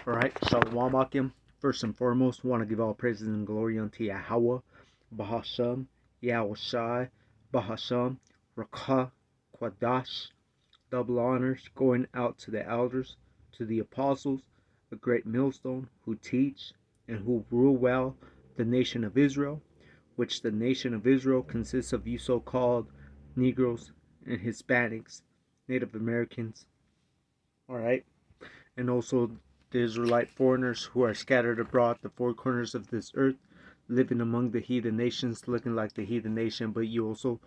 Alright, Shalom Akim. First and foremost, want to give all praises and glory unto Yahweh, Bahasham, Yahweh Shai, Bahasham, Rakah, Quadash. Double honors going out to the elders, to the apostles, a great millstone, who teach and who rule well the nation of Israel, which the nation of Israel consists of you so-called Negroes and Hispanics, Native Americans. Alright. And also the Israelite foreigners who are scattered abroad the four corners of this earth, living among the heathen nations, looking like the heathen nation. But you also,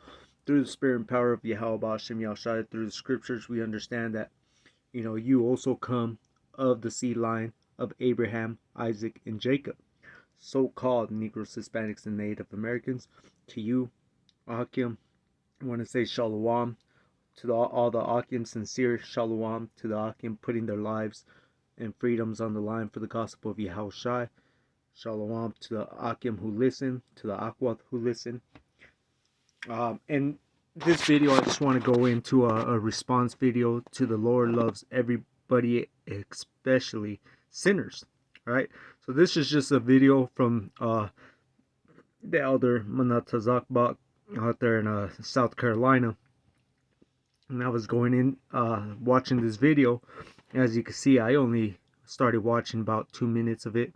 through the spirit and power of Yahweh Hashem Yahushua, through the scriptures, we understand that, you also come of the seed line of Abraham, Isaac, and Jacob, so-called Negroes, Hispanics, and Native Americans. To you, Akim, I want to say Shalom. To all the Akim, sincere Shalom to the Akim, putting their lives and freedoms on the line for the gospel of Yahushua. Shalom to the Akim who listen, to the Akwat who listen. And this video, I just want to go into a response video to the Lord loves everybody, especially sinners. All right, so this is just a video from the elder Manatazakbak out there in South Carolina. And I was going in watching this video. As you can see, I only started watching about 2 minutes of it,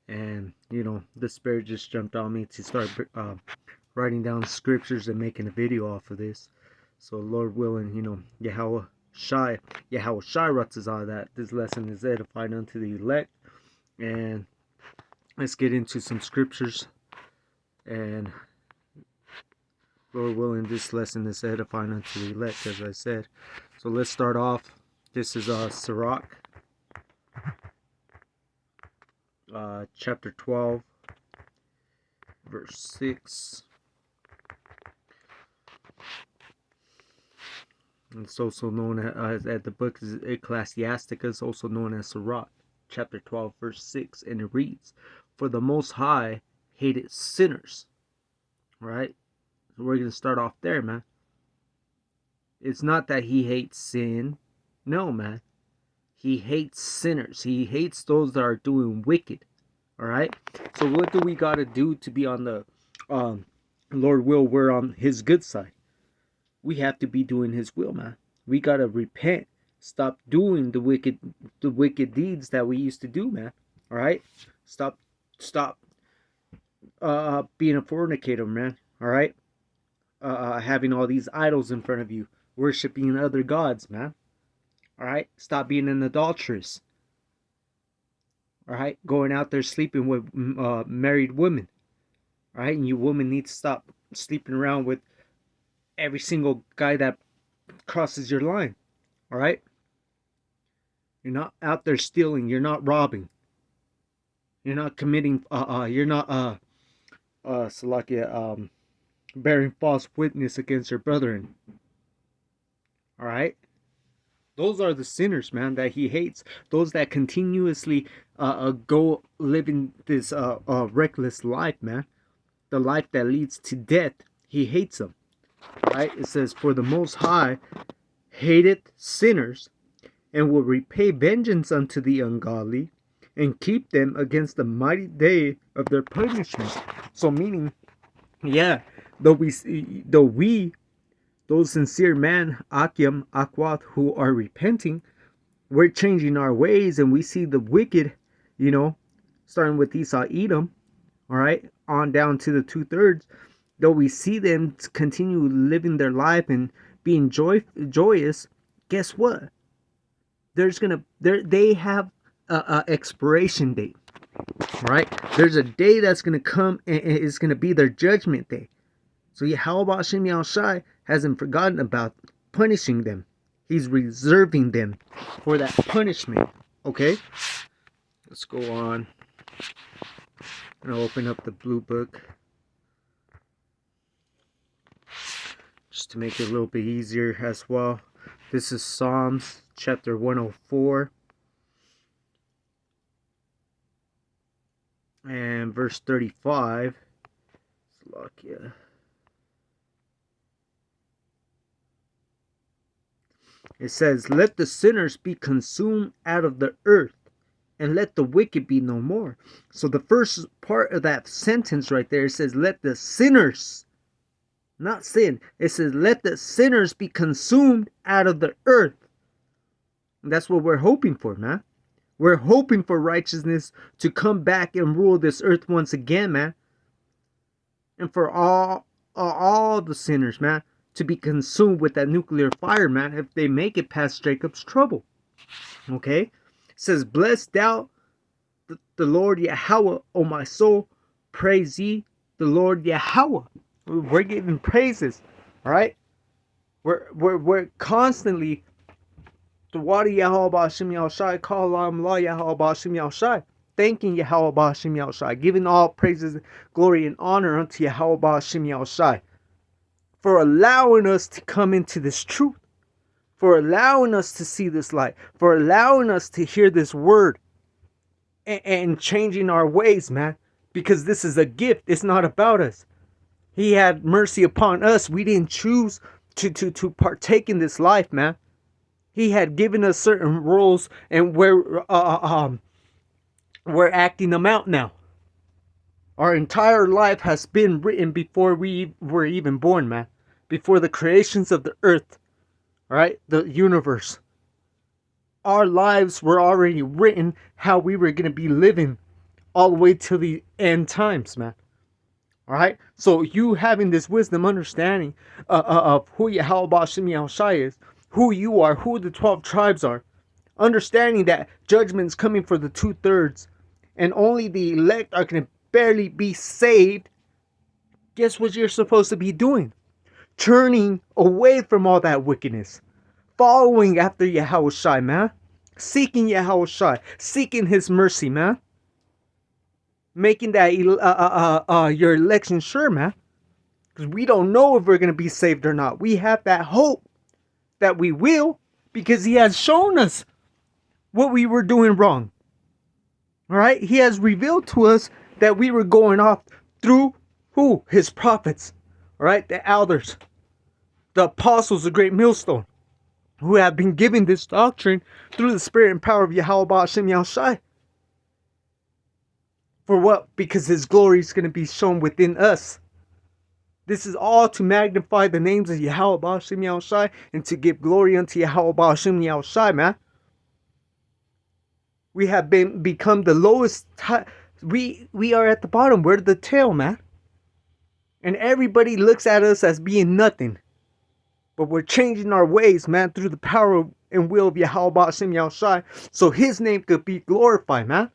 and the spirit just jumped on me to start writing down scriptures and making a video off of this. So Lord willing, Yahweh Shai Ratzazah, that this lesson is edified unto the elect. And let's get into some scriptures, and Lord willing, this lesson is edifying unto the elect, as I said. So let's start off. This is Sirach, chapter 12, verse 6. It's also known as the book is Ecclesiasticus, also known as Sirach, chapter 12, verse 6. And it reads, "For the Most High hated sinners." Right? So we're going to start off there, man. It's not that he hates sin. No, man. He hates sinners. He hates those that are doing wicked. All right? So what do we got to do to be on the Lord will, we're on his good side? We have to be doing his will, man. We got to repent. Stop doing the wicked deeds that we used to do, man. All right? Stop being a fornicator, man. All right? Having all these idols in front of you, worshiping other gods, man. All right, stop being an adulteress. All right, going out there sleeping with married women. All right, and you women need to stop sleeping around with every single guy that crosses your line. All right, you're not out there stealing. You're not robbing. You're not committing. You're not Salakia, bearing false witness against your brethren. All right. Those are the sinners, man, that he hates. Those that continuously go living this reckless life, man. The life that leads to death. He hates them. Right? It says, "For the Most High hated sinners, and will repay vengeance unto the ungodly, and keep them against the mighty day of their punishment." So meaning, yeah, those sincere man, Akim, Akwat, who are repenting, we're changing our ways, and we see the wicked, starting with Esau, Edom, all right, on down to the 2/3, though we see them continue living their life and being joyous, guess what? They have a expiration date, right? There's a day that's gonna come, and it's gonna be their judgment day. So Yahweh Hashem Yahushai hasn't forgotten about punishing them. He's reserving them for that punishment. Okay? Let's go on. I'm going to open up the blue book, just to make it a little bit easier as well. This is Psalms chapter 104. And verse 35. Slovakia. It says, "Let the sinners be consumed out of the earth, and let the wicked be no more. So the first part of that sentence right there, it says, let the sinners, not sin. It says, let the sinners be consumed out of the earth. And that's what we're hoping for, man. We're hoping for righteousness to come back and rule this earth once again, man. And for all the sinners, man, to be consumed with that nuclear fire, man, if they make it past Jacob's trouble. Okay? It says, bless thou the Lord Yahweh, O my soul. Praise ye the Lord Yahweh. We're giving praises. Alright? We're constantly Thanking Yahweh Ba'ashim Yahushai, giving all praises, glory, and honor unto Yahweh Ba'ashim Yahushai for allowing us to come into this truth, for allowing us to see this light, for allowing us to hear this word, and changing our ways, man, because this is a gift. It's not about us. He had mercy upon us. We didn't choose to partake in this life, man. He had given us certain rules, and we're acting them out now. Our entire life has been written before we were even born, man. Before the creations of the earth, right? The universe. Our lives were already written how we were going to be living all the way till the end times, man. All right? So you having this wisdom, understanding of who Yahweh Ba'ashim Yahushai is, who you are, who the 12 tribes are, understanding that judgment's coming for the 2/3, and only the elect are going to barely be saved. Guess what you're supposed to be doing? Turning away from all that wickedness, following after Yahushai, man, seeking Yahushai, seeking His mercy, man, making that your election sure, man, because we don't know if we're going to be saved or not. We have that hope that we will, because He has shown us what we were doing wrong. All right? He has revealed to us that we were going off through who? His prophets. All right? The elders. The apostles, the great millstone, who have been given this doctrine through the spirit and power of Yahweh Ba'ashim Yahushai. For what? Because His glory is going to be shown within us. This is all to magnify the names of Yahweh Ba'ashim Yahushai and to give glory unto Yahweh Ba'ashim Yahushai, man. We have become the lowest. We are at the bottom. We're the tail, man. And everybody looks at us as being nothing. But we're changing our ways, man, through the power and will of Yahweh Ba'ashim Yahushai, so His name could be glorified, man.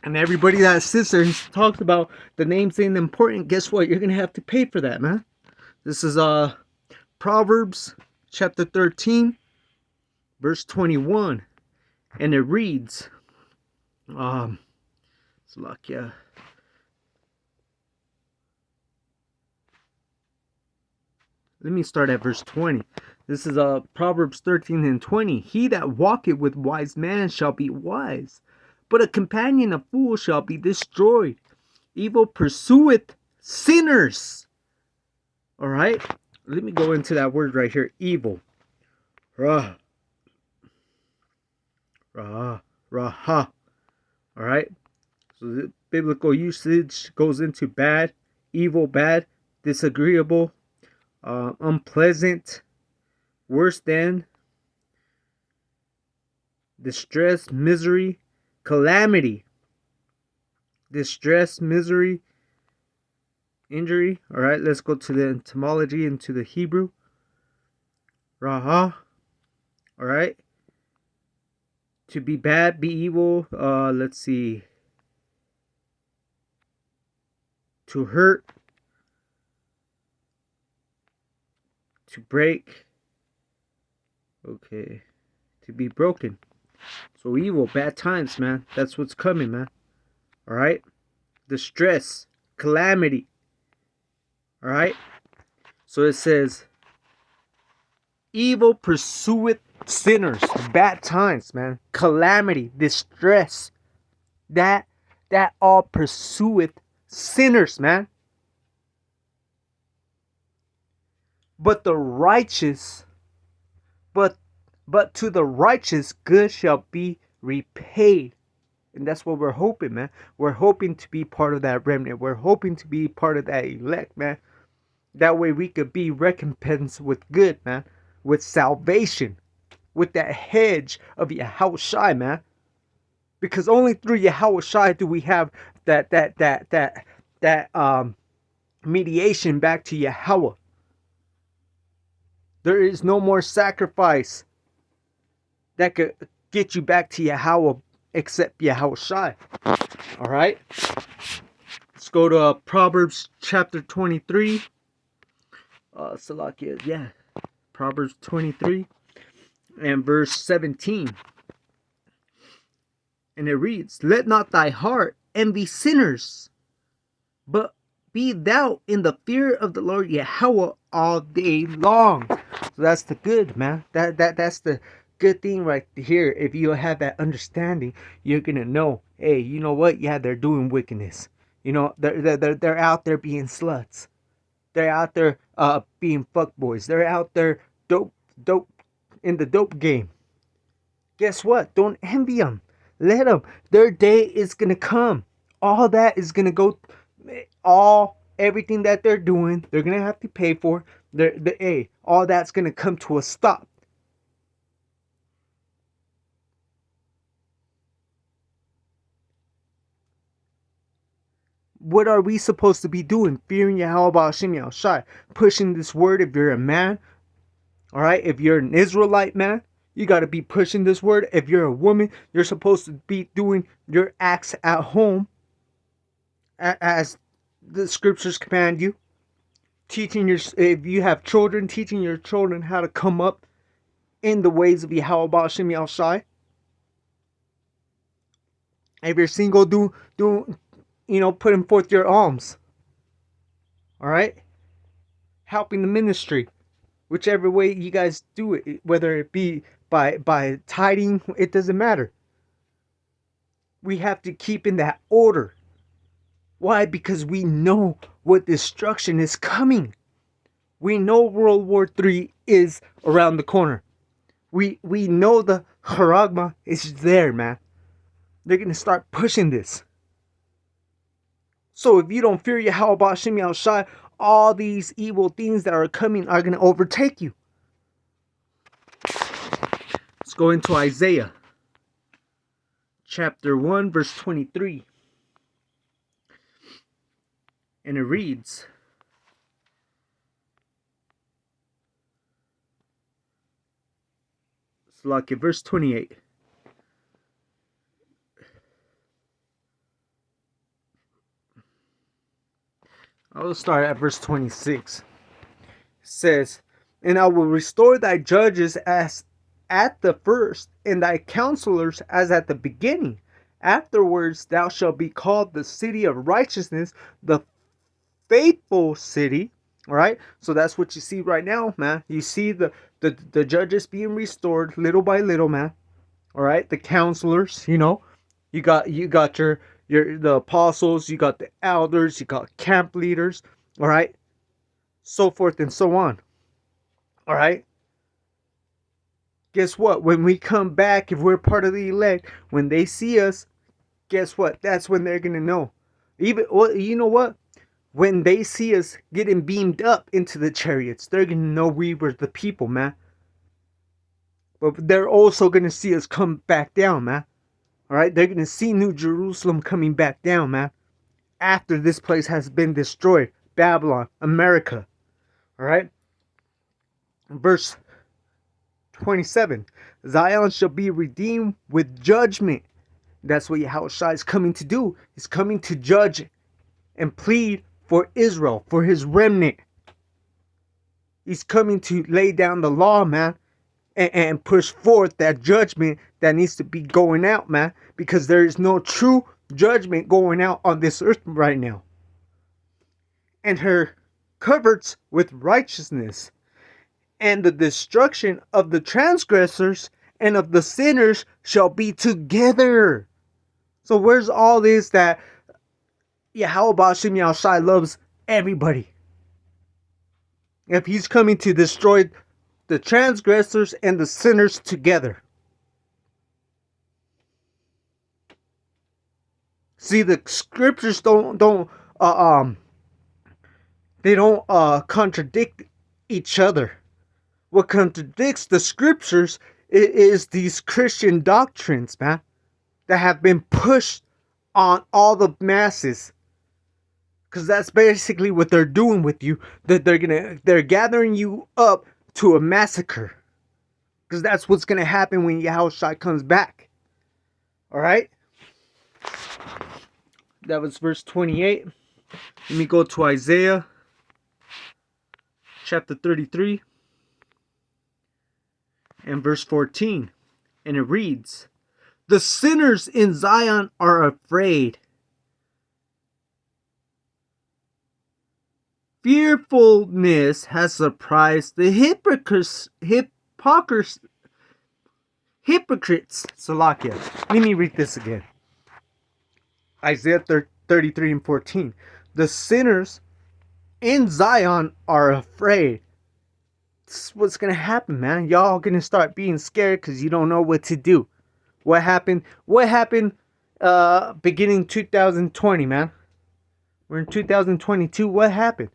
And everybody that sits there and talks about the names ain't important, guess what? You're going to have to pay for that, man. This is Proverbs chapter 13, verse 21. And it reads, Salakia. Let me start at verse 20. This is Proverbs 13 and 20. He that walketh with wise man shall be wise, but a companion of fools shall be destroyed. Evil pursueth sinners. All right? Let me go into that word right here. Evil. Raha. All right? So the biblical usage goes into bad, evil, bad, disagreeable, unpleasant, worse than, distress, misery, calamity, distress, misery, injury. All right, let's go to the etymology into the Hebrew. Raha. All right, to be bad, be evil. Let's see, to hurt, to break. Okay, to be broken. So evil, bad times, man. That's what's coming, man. All right, distress, calamity. All right, so it says, evil pursueth sinners, bad times, man, calamity, distress. That all pursueth sinners, man. But the righteous, but to the righteous good shall be repaid. And that's what we're hoping, man. We're hoping to be part of that remnant. We're hoping to be part of that elect, man. That way we could be recompensed with good, man. With salvation. With that hedge of Yahushua, man. Because only through Yahushua do we have that mediation back to Yahweh. There is no more sacrifice that could get you back to Yahweh except Yahushua. Alright? Let's go to Proverbs chapter 23. Salakia, yeah. Proverbs 23 and verse 17. And it reads, let not thy heart envy sinners, but be thou in the fear of the Lord Yahweh all day long. So that's the good, man. That's the good thing right here. If you have that understanding, you're gonna know, hey, you know what? Yeah, they're doing wickedness. You know, they're out there being sluts. They're out there being fuckboys. They're out there dope in the dope game. Guess what? Don't envy them. Let them. Their day is gonna come. All that is gonna go. Everything that they're doing, they're gonna have to pay for. All that's gonna come to a stop. What are we supposed to be doing? Fearing Yahweh Hashem Yahushai. Pushing this word if you're a man. Alright? If you're an Israelite man, you got to be pushing this word. If you're a woman, you're supposed to be doing your acts at home as the scriptures command you. If you have children, teaching your children how to come up in the ways of Yahweh Hashem Yahushai. If you're single, putting forth your alms. Alright? Helping the ministry. Whichever way you guys do it. Whether it be by tithing, it doesn't matter. We have to keep in that order. Why? Because we know what destruction is coming. We know World War III is around the corner. We know the Haragma is there, man. They're going to start pushing this. So if you don't fear Yahweh Hashem Yahushai, all these evil things that are coming are going to overtake you. Let's go into Isaiah. Chapter 1, verse 23. And it reads, verse 28. I will start at verse 26. It says, and I will restore thy judges as at the first, and thy counselors as at the beginning. Afterwards thou shalt be called the city of righteousness, the faithful city. All right, so that's what you see right now, man. You see the judges being restored little by little, man. All right, the counselors, you got your the apostles, you got the elders, you got camp leaders, all right, so forth and so on. All right, guess what? When we come back, if we're part of the elect, when they see us, guess what? That's when they're gonna know. You know what? When they see us getting beamed up into the chariots, they're gonna know we were the people, man. But they're also gonna see us come back down, man. Alright, they're going to see New Jerusalem coming back down, man. After this place has been destroyed. Babylon, America. Alright. Verse 27. Zion shall be redeemed with judgment. That's what Yahushua is coming to do. He's coming to judge and plead for Israel, for his remnant. He's coming to lay down the law, man. And push forth that judgment that needs to be going out, man. Because there is no true judgment going out on this earth right now. And her coverts with righteousness. And the destruction of the transgressors and of the sinners shall be together. So where's all this that Yahweh Hashem Yahushai loves everybody? If he's coming to destroy the transgressors and the sinners together. See, the scriptures they don't contradict each other. What contradicts the scriptures is these Christian doctrines, man, that have been pushed on all the masses. Because that's basically what they're doing with you. That they're gathering you up to a massacre. Because that's what's gonna happen when Yahushua comes back. Alright? That was verse 28. Let me go to Isaiah chapter 33 and verse 14. And it reads, "The sinners in Zion are afraid. Fearfulness has surprised the hypocrites. Salakia. Let me read this again. Isaiah 33 and 14. The sinners in Zion are afraid." This is what's going to happen, man. Y'all going to start being scared because you don't know what to do. What happened? Beginning 2020, man? We're in 2022. What happened?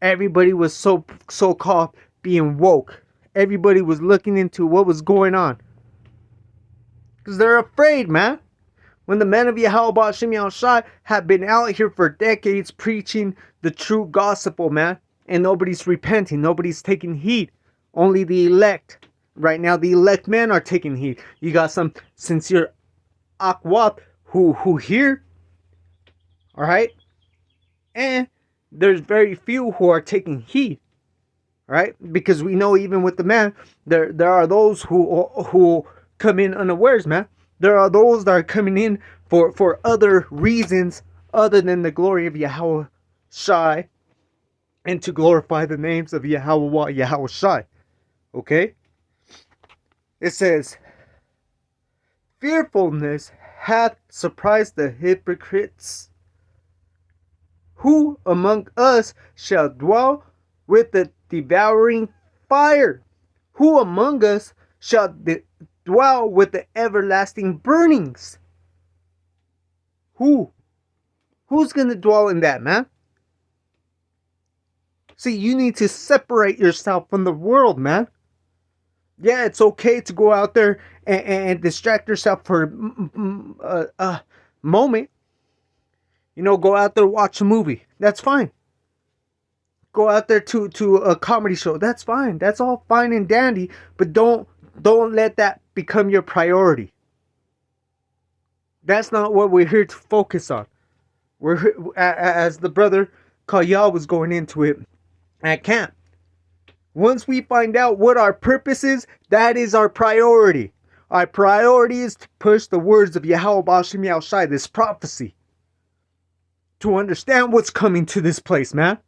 Everybody was so-called being woke. Everybody was looking into what was going on. Because they're afraid, man. When the men of Yahweh Shem Yahushai have been out here for decades preaching the true gospel, man. And nobody's repenting. Nobody's taking heed. Only the elect. Right now, the elect men are taking heed. You got some sincere Akwat who hear. Alright? And there's very few who are taking heed. Right? Because we know even with the man, there are those who come in unawares, man. There are those that are coming in for other reasons other than the glory of Yahweh Shai and to glorify the names of Yahweh Shai. Okay? It says, "Fearfulness hath surprised the hypocrites. Who among us shall dwell with the devouring fire? Who among us shall dwell with the everlasting burnings?" Who's going to dwell in that, man? See, you need to separate yourself from the world, man. Yeah, it's okay to go out there and distract yourself for a moment. You know, go out there, watch a movie. That's fine. Go out there to a comedy show. That's fine. That's all fine and dandy. But don't let that become your priority. That's not what we're here to focus on. We're, as the brother Kayal was going into it at camp. Once we find out what our purpose is, that is our priority. Our priority is to push the words of Yahweh Ba'ashem Yahushai, this prophecy. To understand what's coming to this place, man.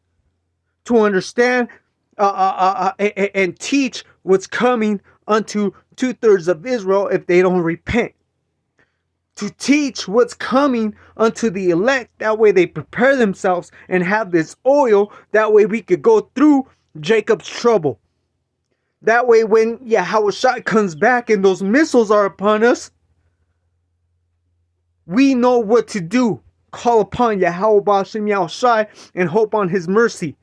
To understand and teach what's coming unto 2/3 of Israel if they don't repent. To teach what's coming unto the elect. That way they prepare themselves and have this oil. That way we could go through Jacob's trouble. That way when Yahushua comes back and those missiles are upon us, we know what to do. Call upon Yahweh Ba'ashem Yahushai and hope on his mercy.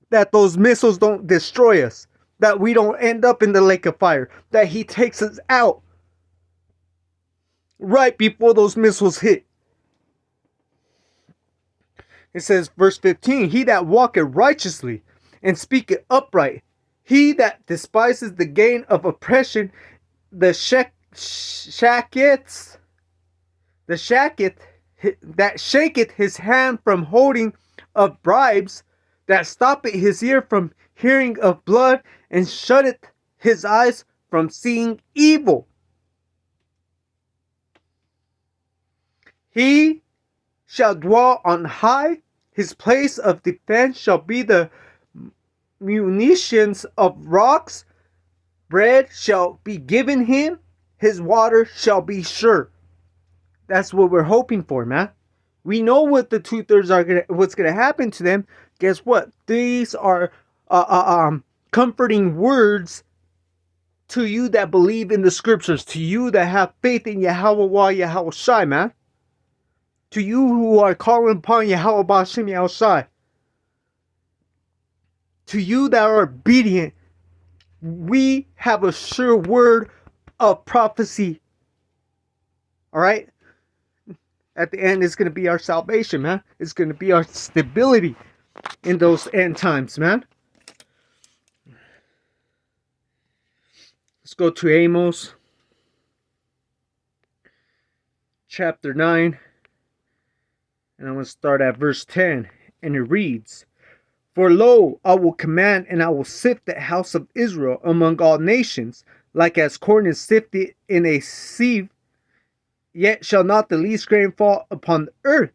That those missiles don't destroy us. That we don't end up in the lake of fire. That he takes us out right before those missiles hit. It says, verse 15, "He that walketh righteously and speaketh upright, he that despises the gain of oppression, that shaketh his hand from holding of bribes, that stoppeth his ear from hearing of blood, and shutteth his eyes from seeing evil. He shall dwell on high, his place of defense shall be the munitions of rocks. Bread shall be given him, his water shall be sure." That's what we're hoping for, man. We know what the 2/3 are what's gonna happen to them. Guess what? These are comforting words to you that believe in the scriptures, to you that have faith in Yahweh Yahushai, man. To you who are calling upon Yahweh Ba'ashim Yahushai, to you that are obedient, we have a sure word of prophecy. Alright? At the end, it's going to be our salvation, man. It's going to be our stability in those end times, man. Let's go to Amos chapter 9. And I'm going to start at verse 10. And it reads, For lo, I will command, and I will sift the house of Israel among all nations, like as corn is sifted in a sieve, yet shall not the least grain fall upon the earth.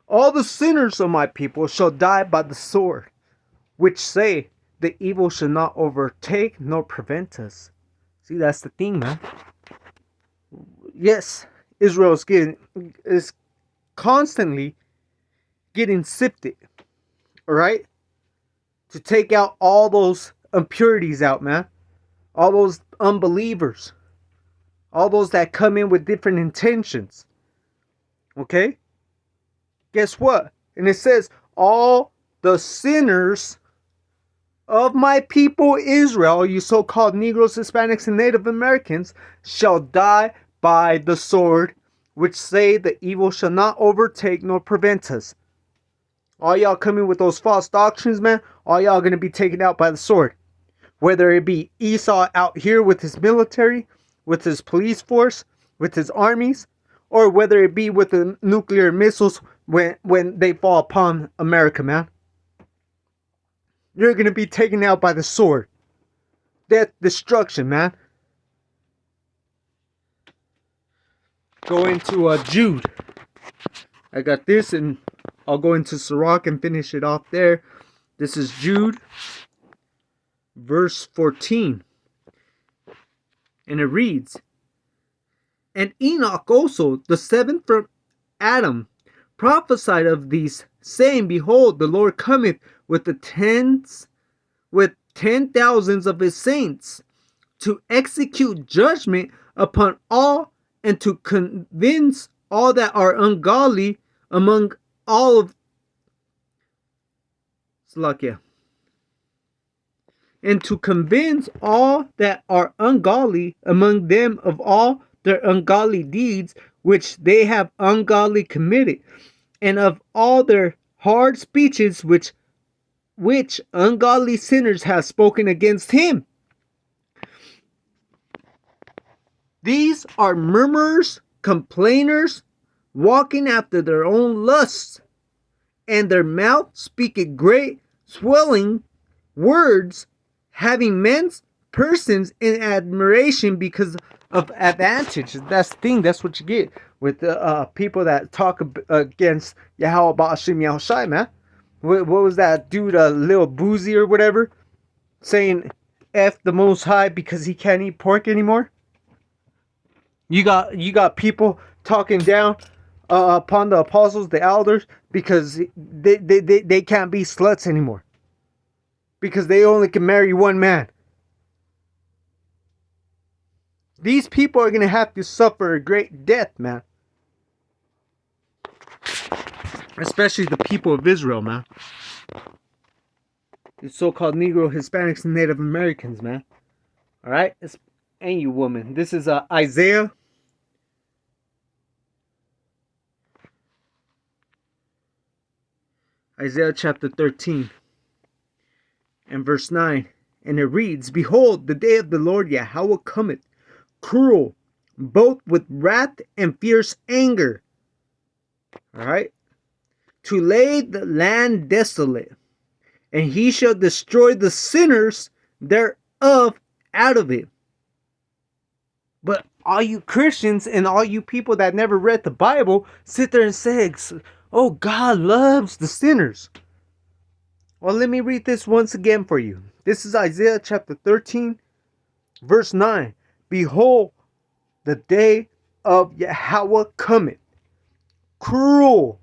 All the sinners of my people shall die by the sword, which say, the evil shall not overtake nor prevent us. See, that's the thing, man. Yes, Israel is constantly getting sifted, all right, to take out all those impurities out, man, all those unbelievers, all those that come in with different intentions. Okay, guess what? And it says all the sinners of my people Israel, you so-called Negroes, Hispanics, and Native Americans, shall die by the sword, which say the evil shall not overtake nor prevent us. All y'all coming with those false doctrines, man, all y'all going to be taken out by the sword. Whether it be Esau out here with his military, with his police force, with his armies, or whether it be with the nuclear missiles when they fall upon America, man. You're going to be taken out by the sword. Death, destruction, man. Go into Jude. I got this, and I'll go into Sirach and finish it off there. This is Jude, verse 14. And it reads, And Enoch also, the seventh from Adam, prophesied of these, saying, Behold, the Lord cometh with 10,000s of his saints, to execute judgment upon all, and to convince all that are ungodly among all of Slakia. And to convince all that are ungodly among them of all their ungodly deeds which they have ungodly committed, and of all their hard speeches which ungodly sinners have spoken against him. These are murmurers, complainers, walking after their own lusts, and their mouth speaketh great swelling words, having men's persons in admiration because of advantage. That's the thing. That's what you get with the people that talk against Yahweh Ba'ashim Yahushai, man. What was that dude, Lil Boozy or whatever, saying F the Most High because he can't eat pork anymore? You got people talking down upon the apostles, the elders, because they can't be sluts anymore. Because they only can marry one man. These people are going to have to suffer a great death, man. Especially the people of Israel, man. The so-called Negro, Hispanics, and Native Americans, man. Alright? And you woman. This is Isaiah. Isaiah chapter 13. And verse 9. And it reads, Behold, the day of the Lord Yahweh cometh, cruel, both with wrath and fierce anger. Alright? To lay the land desolate. And he shall destroy the sinners thereof out of it. But all you Christians and all you people that never read the Bible sit there and say, oh, God loves the sinners. Well, let me read this once again for you. This is Isaiah chapter 13, verse 9. Behold, the day of Yahweh cometh, cruel,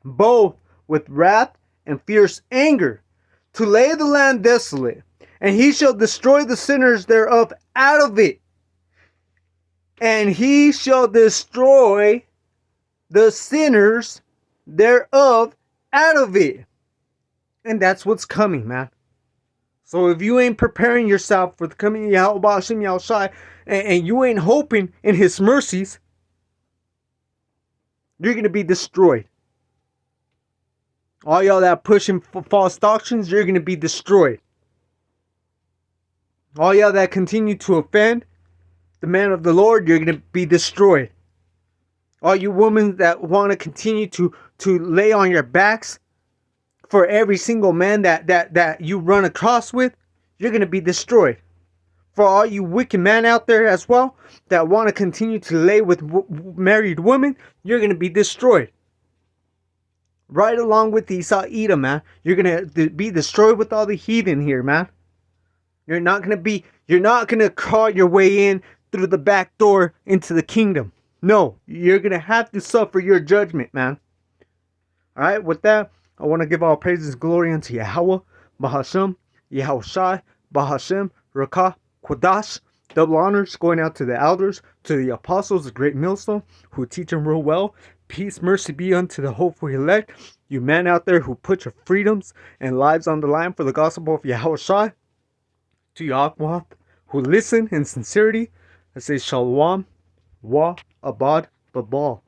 both with wrath and fierce anger, to lay the land desolate, and he shall destroy the sinners thereof out of it. And he shall destroy the sinners thereof out of it. And that's what's coming, man. So if you ain't preparing yourself for the coming of Yahweh Hashem Yahushai, and you ain't hoping in his mercies, you're going to be destroyed. All y'all that pushing false doctrines, you're going to be destroyed. All y'all that continue to offend the man of the Lord, you're going to be destroyed. All you women that want to continue to lay on your backs for every single man that you run across with, you're going to be destroyed. For all you wicked men out there as well that want to continue to lay with married women, you're going to be destroyed. Right along with Esau Edom, man. You're going to be destroyed with all the heathen here, man. You're not going to crawl your way in through the back door into the kingdom. No, you're going to have to suffer your judgment, man. All right, with that, I want to give all praises and glory unto Yahweh, Bahashem, Yahushai, Bahashem, Rakah, Quadash. Double honors going out to the elders, to the apostles, the great millstone, who teach them real well. Peace, mercy be unto the hopeful elect. You men out there who put your freedoms and lives on the line for the gospel of Yahushai. To Yahweh, who listen in sincerity, I say Shalom, Wa, Abad, Babal.